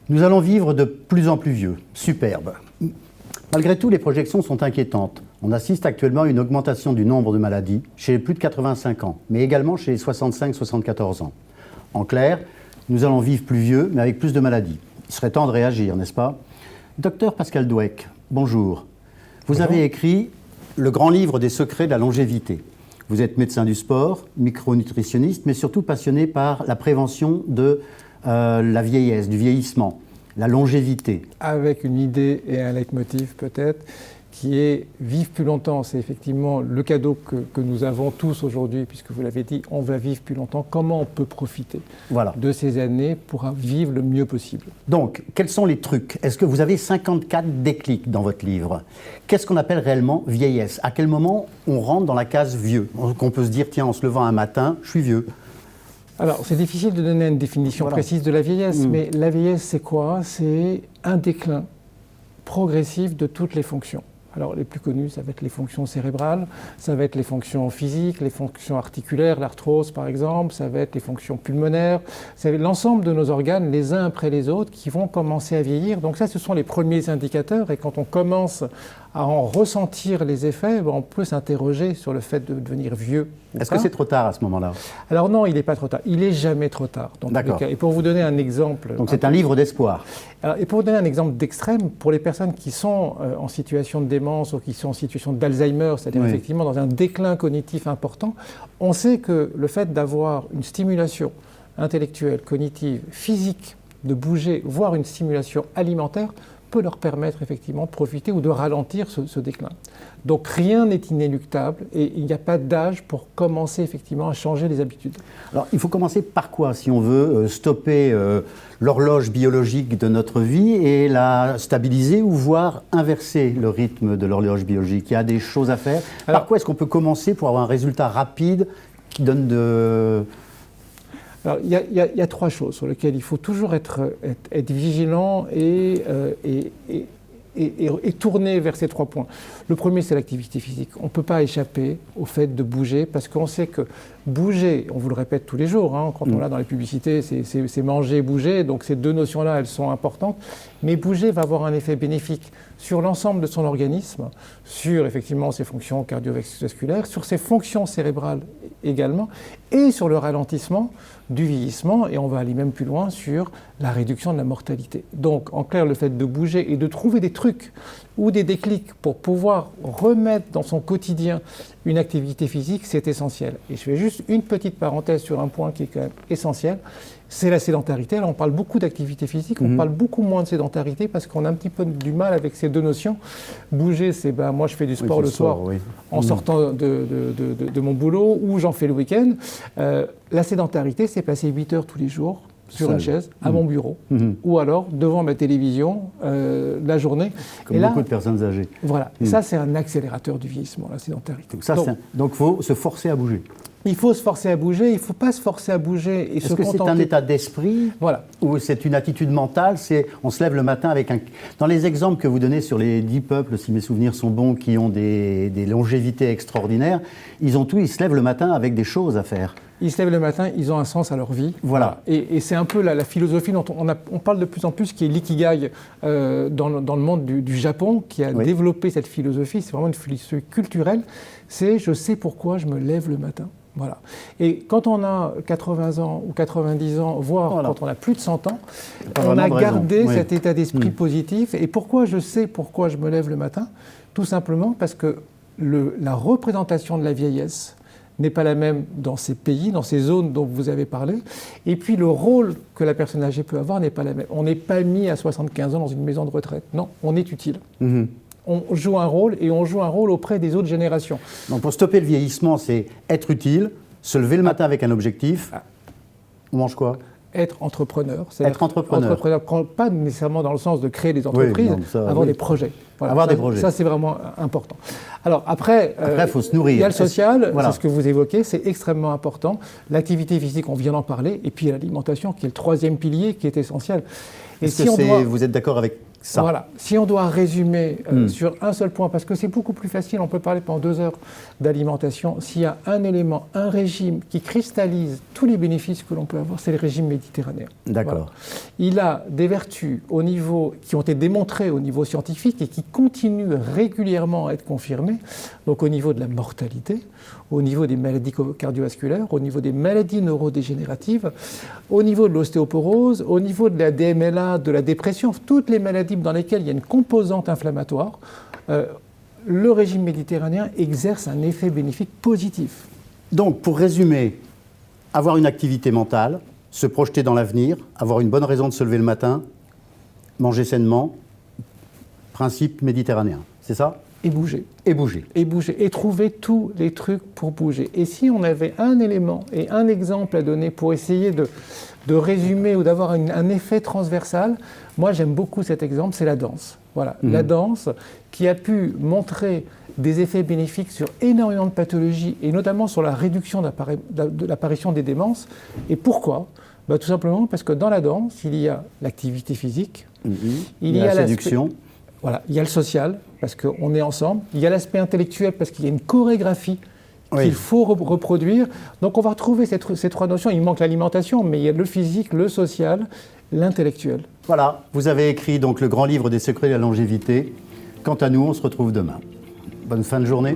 Nous allons vivre de plus en plus vieux. Superbe. Malgré tout, les projections sont inquiétantes. On assiste actuellement à une augmentation du nombre de maladies chez les plus de 85 ans, mais également chez les 65-74 ans. En clair, nous allons vivre plus vieux, mais avec plus de maladies. Il serait temps de réagir, n'est-ce pas? Docteur Pascal Dweck, bonjour. Vous avez écrit le grand livre des secrets de la longévité. Vous êtes médecin du sport, micronutritionniste, mais surtout passionné par la prévention de la vieillesse, du vieillissement, la longévité. Avec une idée et un leitmotiv peut-être, qui est vivre plus longtemps. C'est effectivement le cadeau que nous avons tous aujourd'hui, puisque vous l'avez dit, on va vivre plus longtemps. Comment on peut profiter de ces années pour vivre le mieux possible? Donc, quels sont les trucs? Est-ce que vous avez 54 déclics dans votre livre? Qu'est-ce qu'on appelle réellement vieillesse? À quel moment on rentre dans la case vieux? Qu'on peut se dire, tiens, en se levant un matin, je suis vieux. Alors, c'est difficile de donner une définition précise de la vieillesse, mais la vieillesse, c'est quoi? C'est un déclin progressif de toutes les fonctions. Alors, les plus connus, ça va être les fonctions cérébrales, ça va être les fonctions physiques, les fonctions articulaires, l'arthrose par exemple, ça va être les fonctions pulmonaires, c'est l'ensemble de nos organes, les uns après les autres, qui vont commencer à vieillir. Donc ça, ce sont les premiers indicateurs, et quand on commence à en ressentir les effets, on peut s'interroger sur le fait de devenir vieux. Est-ce que c'est trop tard à ce moment-là? Alors non, il n'est pas trop tard. Il n'est jamais trop tard. D'accord. Et pour vous donner un exemple... Donc c'est un livre d'espoir. Et pour vous donner un exemple d'extrême, pour les personnes qui sont en situation de démence ou qui sont en situation d'Alzheimer, c'est-à-dire effectivement dans un déclin cognitif important, on sait que le fait d'avoir une stimulation intellectuelle, cognitive, physique, de bouger, voire une stimulation alimentaire, peut leur permettre effectivement de profiter ou de ralentir ce déclin. Donc rien n'est inéluctable et il n'y a pas d'âge pour commencer effectivement à changer les habitudes. Alors il faut commencer par quoi si on veut stopper l'horloge biologique de notre vie et la stabiliser ou voire inverser le rythme de l'horloge biologique? Il y a des choses à faire. Alors, par quoi est-ce qu'on peut commencer pour avoir un résultat rapide qui donne de... Alors, il y a trois choses sur lesquelles il faut toujours être vigilant et tourner vers ces trois points. Le premier, c'est l'activité physique. On ne peut pas échapper au fait de bouger parce qu'on sait que bouger, on vous le répète tous les jours, quand on l'a dans les publicités, c'est manger, bouger, donc ces deux notions-là, elles sont importantes, mais bouger va avoir un effet bénéfique sur l'ensemble de son organisme, sur effectivement ses fonctions cardiovasculaires, sur ses fonctions cérébrales également, et sur le ralentissement du vieillissement, et on va aller même plus loin sur la réduction de la mortalité. Donc, en clair, le fait de bouger et de trouver des trucs ou des déclics pour pouvoir remettre dans son quotidien une activité physique, c'est essentiel. Et je fais juste une petite parenthèse sur un point qui est quand même essentiel, c'est la sédentarité. Alors, on parle beaucoup d'activité physique, on parle beaucoup moins de sédentarité parce qu'on a un petit peu du mal avec ces deux notions. Bouger, c'est moi je fais du sport le soir en sortant de mon boulot ou j'en fais le week-end. La sédentarité, c'est passer 8 heures tous les jours sur une chaise, à mon bureau, ou alors devant ma télévision la journée. Comme beaucoup de personnes âgées. Voilà, et ça c'est un accélérateur du vieillissement, la sédentarité. Donc il faut se forcer à bouger. Il faut se forcer à bouger, il ne faut pas se forcer à bouger et se contenter... Est-ce que c'est un état d'esprit ou c'est une attitude mentale? On se lève le matin avec un... Dans les exemples que vous donnez sur les 10 peuples, si mes souvenirs sont bons, qui ont des longévités extraordinaires, ils se lèvent le matin avec des choses à faire. Ils se lèvent le matin, ils ont un sens à leur vie. Voilà. Et c'est un peu la philosophie dont on parle de plus en plus, qui est l'ikigai dans le monde du Japon, qui a développé cette philosophie. C'est vraiment une philosophie culturelle. C'est « je sais pourquoi je me lève le matin ». Voilà. Et quand on a 80 ans ou 90 ans, voire quand on a plus de 100 ans, on a gardé cet état d'esprit positif. Et pourquoi je sais pourquoi je me lève le matin? Tout simplement parce que la représentation de la vieillesse n'est pas la même dans ces pays, dans ces zones dont vous avez parlé. Et puis le rôle que la personne âgée peut avoir n'est pas la même. On n'est pas mis à 75 ans dans une maison de retraite. Non, on est utile. On joue un rôle et on joue un rôle auprès des autres générations. Donc pour stopper le vieillissement, c'est être utile, se lever le matin avec un objectif. On mange quoi? Être entrepreneur. Être entrepreneur. Pas nécessairement dans le sens de créer des entreprises, avoir des projets. Voilà, avoir des projets. Ça, c'est vraiment important. Alors après, il faut se nourrir. Il y a le social, c'est ce que vous évoquez, c'est extrêmement important. L'activité physique, on vient d'en parler. Et puis l'alimentation, qui est le troisième pilier, qui est essentiel. Vous êtes d'accord avec ça. Voilà. Si on doit résumer sur un seul point, parce que c'est beaucoup plus facile, on peut parler pendant 2 heures d'alimentation, s'il y a un élément, un régime qui cristallise tous les bénéfices que l'on peut avoir, c'est le régime méditerranéen. D'accord. Voilà. Il a des vertus au niveau, qui ont été démontrées au niveau scientifique et qui continuent régulièrement à être confirmées, donc au niveau de la mortalité, au niveau des maladies cardiovasculaires, au niveau des maladies neurodégénératives, au niveau de l'ostéoporose, au niveau de la DMLA, de la dépression, toutes les maladies dans lesquelles il y a une composante inflammatoire, le régime méditerranéen exerce un effet bénéfique positif. Donc, pour résumer, avoir une activité mentale, se projeter dans l'avenir, avoir une bonne raison de se lever le matin, manger sainement, principe méditerranéen, c'est ça ? Et bouger. Et bouger. Et bouger. Et trouver tous les trucs pour bouger. Et si on avait un élément et un exemple à donner pour essayer de résumer ou d'avoir un effet transversal, moi j'aime beaucoup cet exemple, c'est la danse. Voilà, la danse qui a pu montrer des effets bénéfiques sur énormément de pathologies et notamment sur la réduction de l'apparition des démences. Et pourquoi ? Tout simplement parce que dans la danse, il y a l'activité physique, il y a la séduction. Voilà, il y a le social, parce qu'on est ensemble. Il y a l'aspect intellectuel, parce qu'il y a une chorégraphie qu'il faut reproduire. Donc on va retrouver ces 3 notions. Il manque l'alimentation, mais il y a le physique, le social, l'intellectuel. Voilà, vous avez écrit donc le grand livre des secrets de la longévité. Quant à nous, on se retrouve demain. Bonne fin de journée.